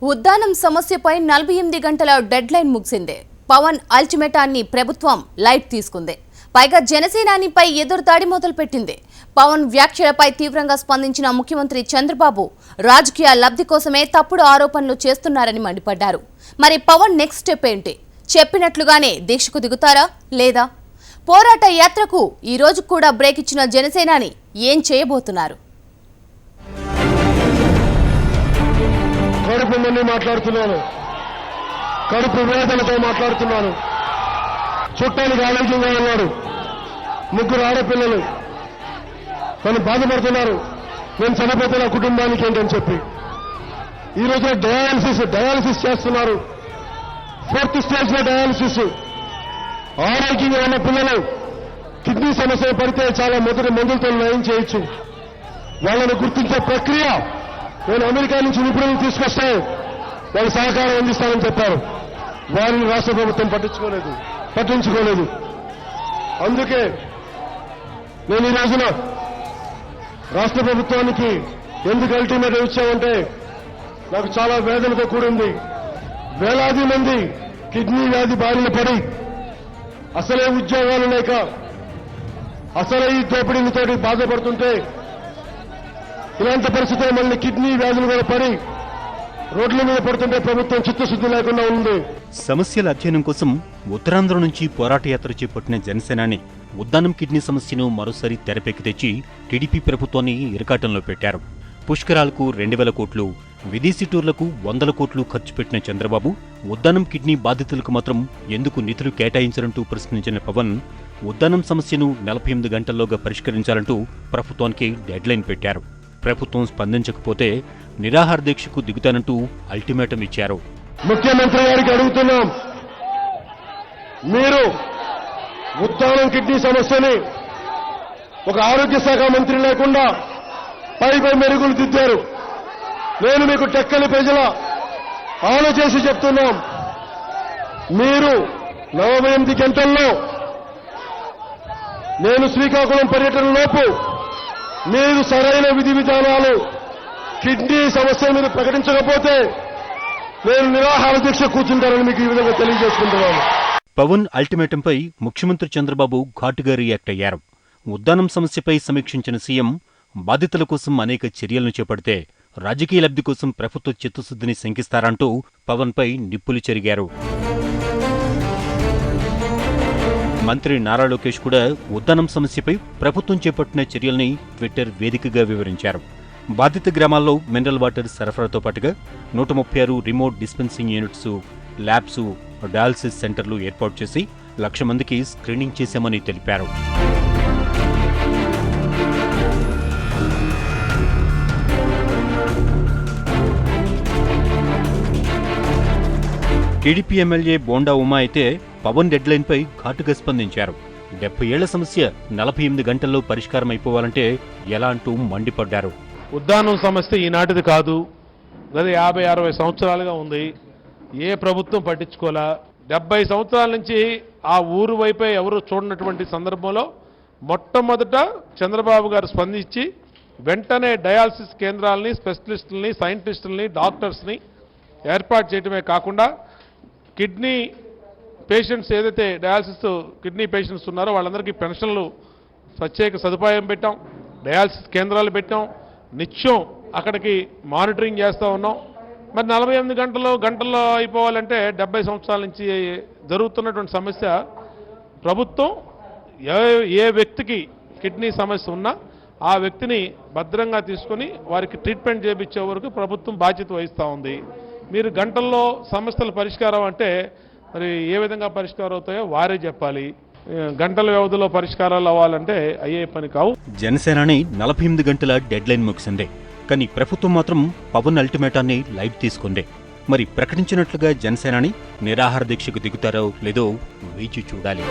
ఉద్దానం సమస్యపై 48 గంటల dead line ముగిసింది. పవన్ అల్టిమేటాన్ని ప్రభుత్వం లైట్ తీసుకుంది. పైగా జనసేనానిపై ఎదురుదాడి మొదలుపెట్టింది. పవన్ వ్యాఖ్యలపై తీవ్రంగా స్పందించిన ముఖ్యమంత్రి చంద్రబాబు రాజకీయ లబ్ధి కోసమే తప్పుడు ఆరోపణలు చేస్తున్నారని మండిపడ్డారు. మరి పవన్ నెక్స్ట్ స్టెప్ ఏంటి? చెప్పినట్లుగానే దీక్షకు దిగుతారా లేదా? పోరాట యాత్రకు ఈ రోజు కూడా బ్రేక్ ఇచ్చిన జనసేనాని ఏం చేయబోతున్నారు? కడుపు మంది మాట్లాడుతున్నాను, కడుపు వేదనతో మాట్లాడుతున్నాను. చుట్టానికి ఆరోగ్యంగా ఉన్నారు, 3 ఆడపిల్లలు తను బాధపడుతున్నారు. నేను చనిపోతే నా కుటుంబానికి ఏంటని చెప్పి ఈ రోజు డయాలసిస్ చేస్తున్నారు. 4th స్టేజ్ లో డయాలసిస్. ఆరోగ్యంగా ఉన్న పిల్లలు కిడ్నీ సమస్య పడితే చాలా మొదటి మందులతో నయం చేయొచ్చు. వాళ్ళని గుర్తించే ప్రక్రియ నేను అమెరికా నుంచి నిపుణులను తీసుకొస్తే వాళ్ళు సహకారం అందిస్తానని చెప్పారు. వారిని రాష్ట్ర ప్రభుత్వం పట్టించుకోలేదు. అందుకే నేను ఈ రోజున రాష్ట్ర ప్రభుత్వానికి ఎందుకు అల్టిమేట్ ఇచ్చామంటే నాకు చాలా వేదనతో కూడింది. వేలాది మంది కిడ్నీ వ్యాధి బారిన పడి అసలే ఉద్యోగాలు లేక అసలే ఈ దోపిడీలతోటి బాధపడుతుంటే ఇలాంటి పరిస్థితుల్లో మళ్ళీ కిడ్నీ వ్యాధులు కూడా పడి రోడ్ల మీద పడుతుంటే ప్రభుత్వం చిత్తశుద్ధి లేకుండా ఉంది. సమస్యల అధ్యయనం కోసం ఉత్తరాంధ్ర నుంచి పోరాట యాత్ర చేపట్టిన జనసేనాని ఉద్దానం కిడ్నీ సమస్యను మరోసారి తెరపెక్కి తెచ్చి టీడీపీ ప్రభుత్వాన్ని ఇరకాటంలో పెట్టారు. పుష్కరాలకు 2000 కోట్లు, విదేశీ టూర్లకు 100 కోట్లు ఖర్చు పెట్టిన చంద్రబాబు ఉద్దానం కిడ్నీ బాధితులకు మాత్రం ఎందుకు నిధులు కేటాయించారంటూ ప్రశ్నించిన పవన్ ఉద్దానం సమస్యను 48 గంటల్లోగా పరిష్కరించాలంటూ ప్రభుత్వానికి డెడ్ లైన్ పెట్టారు. ప్రభుత్వం స్పందించకపోతే నిరాహార దీక్షకు దిగుతానంటూ అల్టిమేటం ఇచ్చారు. ముఖ్యమంత్రి గారికి అడుగుతున్నాం, మీరు ఉద్దానం కిడ్నీ సమస్యని ఒక ఆరోగ్య శాఖ మంత్రి లేకుండా పై మెరుగులు దిద్దారు. నేను మీకు టెక్కలి ప్రజల ఆలోచేసి చెప్తున్నాం, మీరు 48 గంటల్లో నేను శ్రీకాకుళం పర్యటనలోపు మీరు సరైన విధి విధానాలు కిడ్నీ సమస్య మీద ప్రకటించకపోతే నేను నిరాహార దీక్ష కూర్చుంటానని మీకు ఈ విధంగా తెలియజేసుకుంటున్నాను. పవన్ అల్టిమేటంపై ముఖ్యమంత్రి చంద్రబాబు ఘాటుగా రియాక్ట్ అయ్యారు. ఉద్దానం సమస్యపై సమీక్షించిన సీఎం బాధితుల కోసం అనేక చర్యలను చేపడితే రాజకీయ లబ్ధి కోసం ప్రభుత్వ చిత్తశుద్ధిని శంకిస్తారంటూ పవన్పై నిప్పులు చెరిగారు. మంత్రి నారా లోకేష్ కూడా ఉద్దానం సమస్యపై ప్రభుత్వం చేపట్టిన చర్యల్ని ట్విట్టర్ వేదికగా వివరించారు. బాధిత గ్రామాల్లో మినరల్ వాటర్ సరఫరాతో పాటుగా 136 remote dispensing units, labs, dialysis సెంటర్లు ఏర్పాటు చేసి 1,00,000 మందికి స్క్రీనింగ్ చేశామని తెలిపారు. టీడీపీ ఎమ్మెల్యే బోండా ఉమా అయితే పవన్ డెడ్ లైన్ పై ఘాటుగా స్పందించారు. 70 ఏళ్ల సమస్య 48 గంటల్లో పరిష్కారం అయిపోవాలంటే ఎలా అంటూ మండిపడ్డారు. ఉద్దానం సమస్య ఈనాటిది కాదు, గత 50-60 సంవత్సరాలుగా ఉంది. ఏ ప్రభుత్వం పట్టించుకోలా. 70 సంవత్సరాల నుంచి ఆ ఊరు వైపే ఎవరు చూడనటువంటి సందర్భంలో మొట్టమొదట చంద్రబాబు గారు స్పందించి వెంటనే డయాలసిస్ కేంద్రాలని, స్పెషలిస్టులని, సైంటిస్టులని, డాక్టర్స్ని ఏర్పాటు చేయడమే కాకుండా కిడ్నీ పేషెంట్స్ ఏదైతే డయాలసిస్ కిడ్నీ పేషెంట్స్ ఉన్నారో వాళ్ళందరికీ పెన్షన్లు ప్రత్యేక సదుపాయం పెట్టాం, డయాలసిస్ కేంద్రాలు పెట్టాం, నిత్యం అక్కడికి మానిటరింగ్ చేస్తూ ఉన్నాం. మరి 48 గంటల్లో అయిపోవాలంటే 70 సంవత్సరాల నుంచి జరుగుతున్నటువంటి సమస్య ప్రభుత్వం ఏ వ్యక్తికి కిడ్నీ సమస్య ఉన్నా ఆ వ్యక్తిని భద్రంగా తీసుకొని వారికి ట్రీట్మెంట్ చేయించే వరకు ప్రభుత్వం బాధ్యత వహిస్తూ ఉంది. మీరు గంటల్లో సమస్యల పరిష్కారం అంటే మరి ఏ విధంగా పరిష్కారం అవుతాయో వారే చెప్పాలి. గంటల వ్యవధిలో పరిష్కారాలు అవ్వాలంటే అయ్యే పని కావు. జనసేనాని 48 గంటల డెడ్ లైన్ ముగిసిందే. కానీ ప్రభుత్వం మాత్రం పవన్ అల్టిమేటాన్ని లైట్ తీసుకుంది. మరి ప్రకటించినట్లుగా జనసేనాని నిరాహార దీక్షకు దిగుతారో లేదో వేచి చూడాలి.